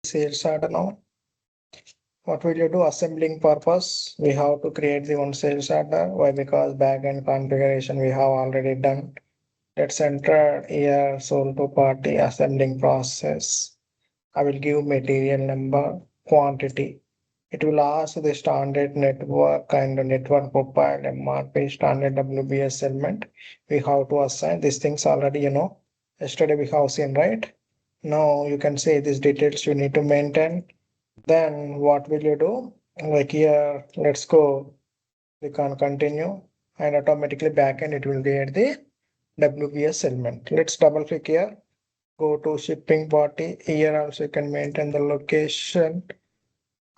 sales order now. What will you do? Assembling purpose. We have to create the one sales order. Why? Because backend configuration we have already done. Let's enter here sold to party assembling process. I will give material number, quantity. It will ask the standard network and network profile, MRP, standard WBS element. We have to assign these things already, yesterday we have seen, right? Now you can say these details you need to maintain. Then what will you do? Like here, let's go. We can continue and automatically backend it will get the WBS element. Let's double click here. Go to shipping body. Here also you can maintain the location.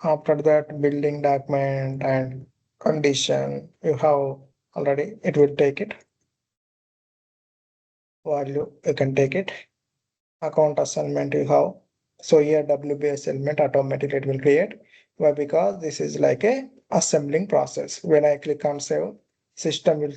After that, building document and condition you have already. It will take it. Value you can take it. Account assignment you have. So here WBS element automatically it will create. Why? Because this is like a assembling process. When I click on save, system will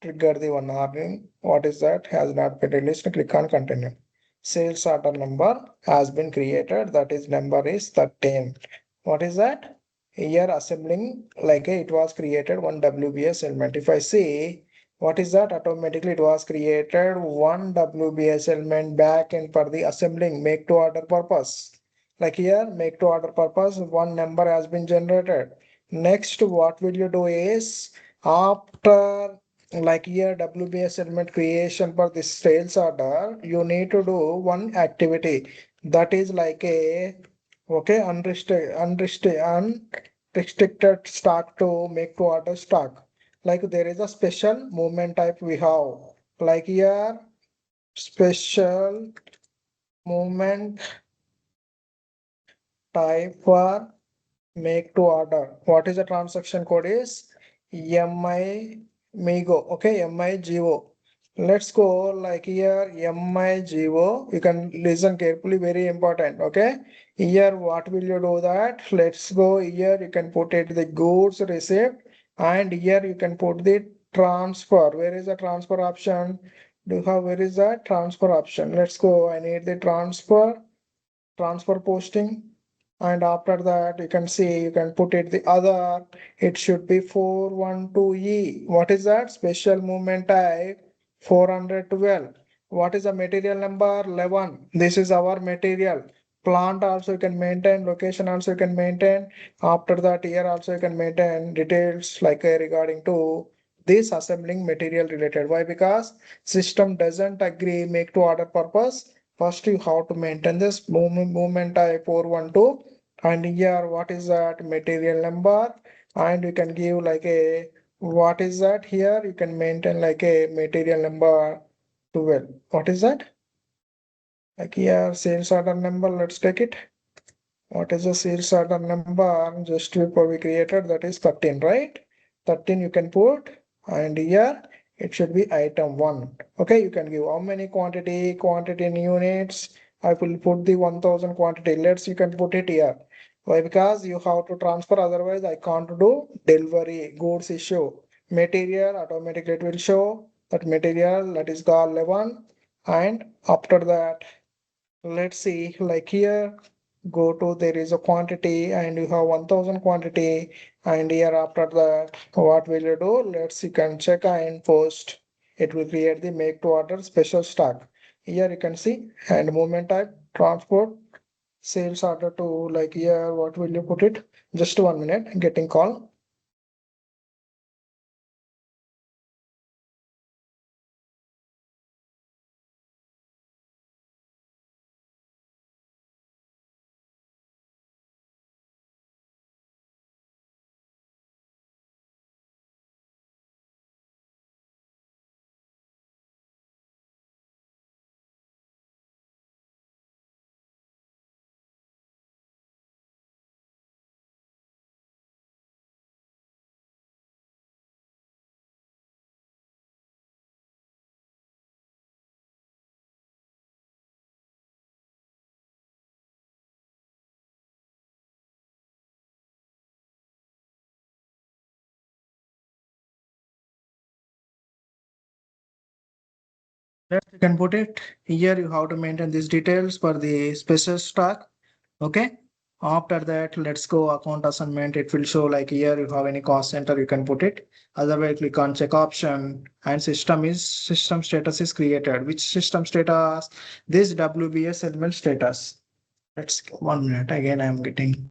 trigger the one warning. What is that? Has not been released. Click on continue. Sales order number has been created. That is number is 13. What is that? Here assembling like it was created one WBS element. If I see what is that? Automatically it was created one WBS element back and for the assembling make to order purpose. Like here make to order purpose one number has been generated. Next what will you do is after like here WBS element creation for this sales order you need to do one activity that is like a unrestricted stock to make to order stock. Like there is a special movement type we have. Like here, special movement type for make to order. What is the transaction code is MIGO. Okay, MIGO. Let's go like here MIGO. You can listen carefully, very important. Okay. Here, what will you do that? Let's go here. You can put it the goods received, and here you can put the transfer. Where is the transfer option? Do you have where is that transfer option? Let's go. I need the transfer posting. And after that, you can see you can put it the other. It should be 412E. What is that? Special movement type 412. What is the material number? 11. This is our material. Plant also you can maintain, location also you can maintain. After that, here also you can maintain details like regarding to this assembling material related. Why? Because system doesn't agree make to order purpose. First you have to maintain this movement type 412, and here what is that material number, and you can give like a what is that here you can maintain like a material number 12. What is that? Like here, sales order number, let's take it. What is the sales order number? Just before we created, that is 13, right? 13 you can put, and here it should be item 1. Okay, you can give how many quantity in units. I will put the 1000 quantity. Let's you can put it here. Why? Because you have to transfer, otherwise I can't do delivery goods issue. Material automatically it will show that material that is called 11, and after that let's see like here go to there is a quantity and you have 1000 quantity, and here after that what will you do? Let's you can check and post. It will create the make to order special stock. Here you can see and movement type transport sales order to like here what will you put it? Just 1 minute, getting call. Next, you can put it here. You have to maintain these details for the special stock. Okay. After that, let's go account assignment. It will show like here you have any cost center, you can put it. Otherwise, click on check option and system status is created. Which system status? This WBS element status. Let's 1 minute. Again, I am getting.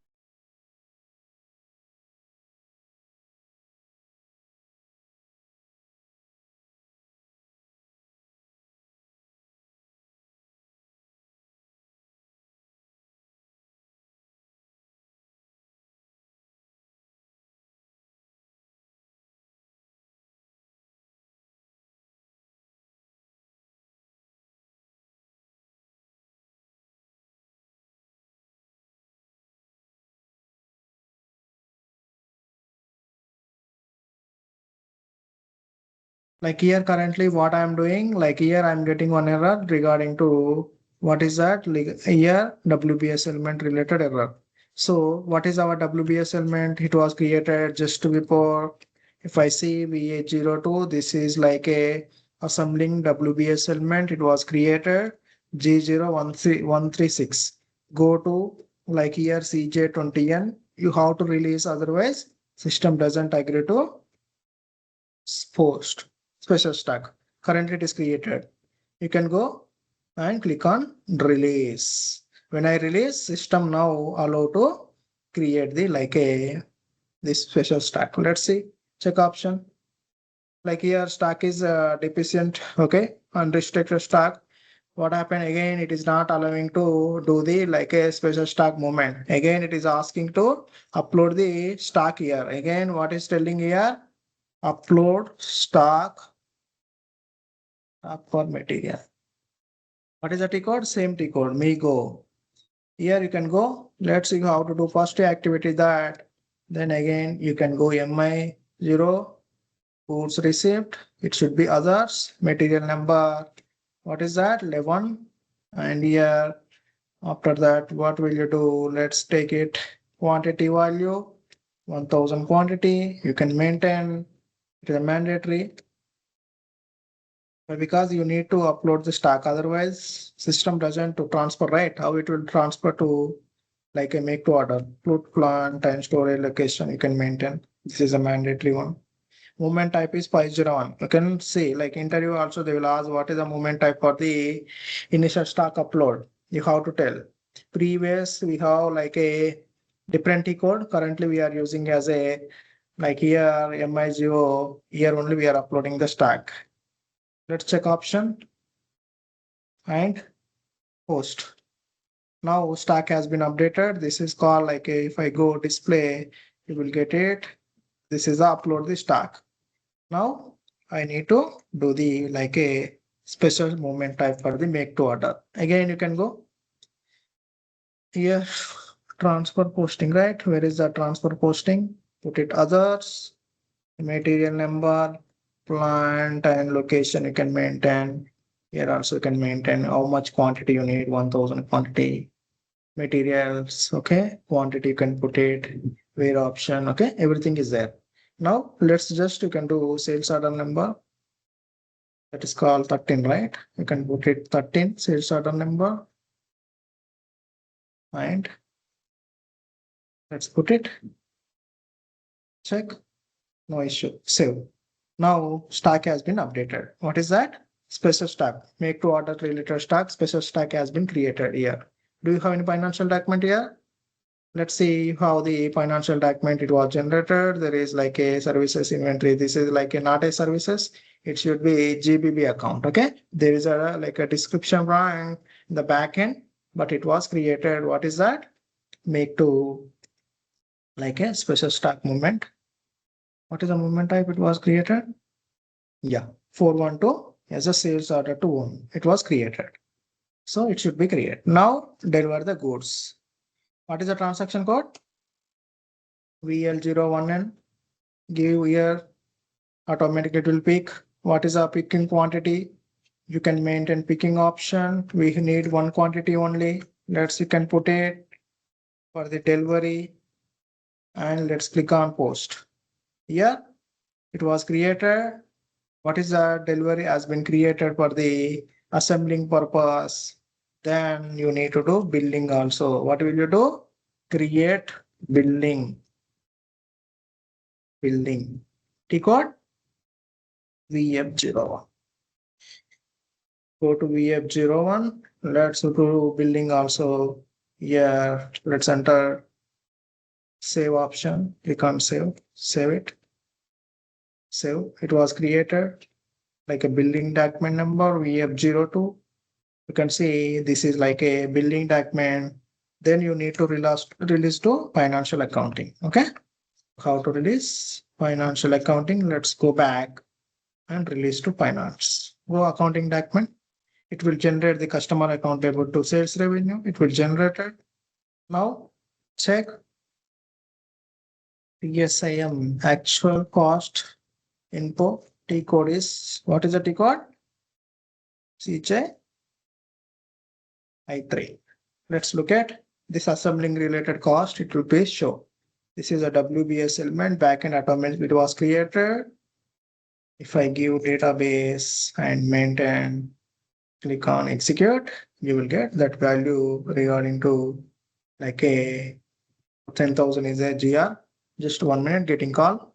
Like here currently what I am doing, like here I'm getting one error regarding to what is that? Like here WBS element related error. So what is our WBS element? It was created just before. If I see V802, this is like a assembling WBS element. It was created G01336. Go to like here CJ20N. You have to release, otherwise system doesn't agree to post special stack. Currently it is created. You can go and click on release. When I release, system now allow to create the like a this special stack. Let's see, check option. Like here stack is deficient, okay, unrestricted stack. What happened again? It is not allowing to do the like a special stack movement. Again, it is asking to upload the stack here. Again, what is telling here? Upload stock for material. What is the T code? Same T code. Me go. Here you can go. Let's see how to do first activity that. Then again you can go MI0 goods received. It should be others. Material number. What is that? 11. And here after that, what will you do? Let's take it. Quantity value 1000 quantity. You can maintain. It is mandatory. Because you need to upload the stack, otherwise system doesn't to transfer, right? How it will transfer to like a make to order, put plan, time storage location you can maintain. This is a mandatory one. Movement type is 501. You can see like interview also they will ask what is the movement type for the initial stack upload. You have to tell. Previous we have like a different T code. Currently we are using as a like here MI0. Here only we are uploading the stack. Let's check option and post. Now stack has been updated. This is called like a, if I go display, you will get it. This is the upload the stack. Now I need to do the like a special movement type for the make to order. Again, you can go here, transfer posting, right? Where is the transfer posting? Put it others, material number, plant and location you can maintain. Here also you can maintain how much quantity you need, 1000 quantity. Materials, okay, quantity you can put it, where option, okay, everything is there. Now let's just, you can do sales order number. That is called 13, right? You can put it 13 sales order number. And let's put it. Check. No issue. Save. Now stack has been updated. What is that? Special stack. Make to order related stack. Special stack has been created here. Do you have any financial document here? Let's see how the financial document it was generated. There is like a services inventory. This is like a not a services. It should be GBB account. Okay. There is a like a description rank in the back end, but it was created. What is that? Make to like a special stack movement. What is the movement type it was created? Yeah, 412 as a sales order to one. It was created. So it should be created. Now deliver the goods. What is the transaction code? VL01N. Give here. Automatically it will pick. What is our picking quantity? You can maintain picking option. We need one quantity only. Let's you can put it for the delivery. And let's click on post. Here it was created. What is the delivery has been created for the assembling purpose. Then you need to do billing also. What will you do? Create billing. T code VF01. Go to VF01. Let's do billing also. Yeah, let's enter save option. Click on save. Save it. Save. It was created like a billing document number VF02. You can see this is like a billing document. Then you need to release to financial accounting. Okay. How to release financial accounting? Let's go back and release to finance. Go accounting document. It will generate the customer account payable to sales revenue. It will generate it. Now check PSIM actual cost info. T code is what is the T code? CJ I3. Let's look at this assembling related cost. It will be show. This is a WBS element backend automation. It was created. If I give database and maintain, click on execute, you will get that value regarding to like a 10,000 is a GR. Just 1 minute getting call.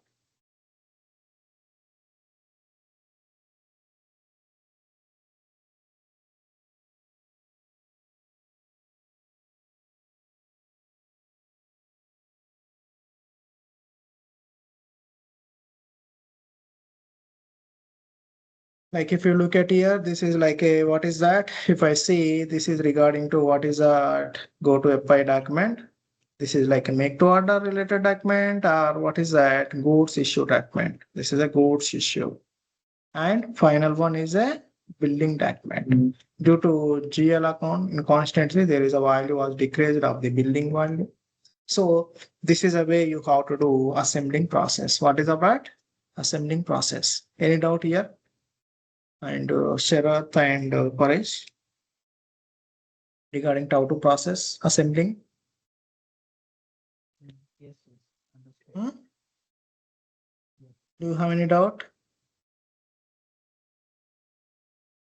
Like if you look at here, this is like a, what is that? If I see this is regarding to what is that, go to FI document. This is like a make to order related document, or what is that? Goods issue document. This is a goods issue. And final one is a billing document. Due to GL account constantly, there is a value was decreased of the billing value. So this is a way you have to do assembling process. What is about assembling process? Any doubt here? And Sharath and Paresh regarding how to process assembling. Yes, yes, understood. Hmm? Do you have any doubt?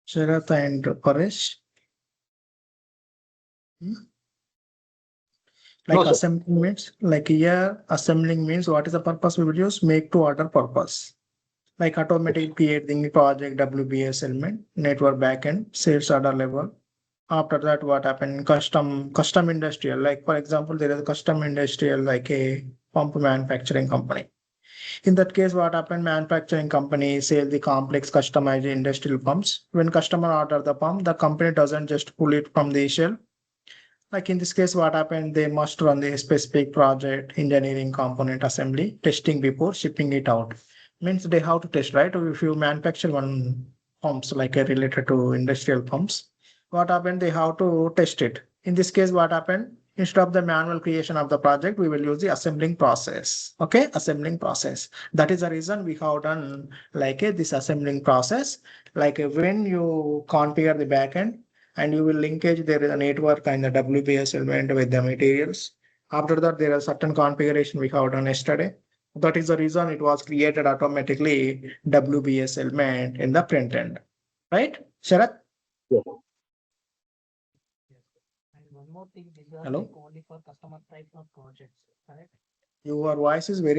Sharath and Paresh? Hmm? Like No, sir. assembling means, like here, assembling means what is the purpose we will use? Make to order purpose. Like automatic creating project WBS element, network backend, sales order level. After that, what happened? Custom industrial. Like for example, there is a custom industrial like a pump manufacturing company. In that case, what happened? Manufacturing company sell the complex customized industrial pumps. When customer order the pump, the company doesn't just pull it from the shelf. Like in this case, what happened? They must run the specific project, engineering component assembly, testing before shipping it out. Means they have to test, right? If you manufacture one pumps like related to industrial pumps, what happened? They have to test it. In this case, what happened? Instead of the manual creation of the project, we will use the assembling process. Okay, assembling process. That is the reason we have done like this assembling process. Like when you configure the backend, and you will linkage there is a network and the WBS element with the materials. After that, there are certain configuration we have done yesterday. That is the reason it was created automatically WBS element in the front end. Right? Sharath? Yes. Yes. And one more thing, these are Hello? like only for customer type of projects, correct? Your voice is very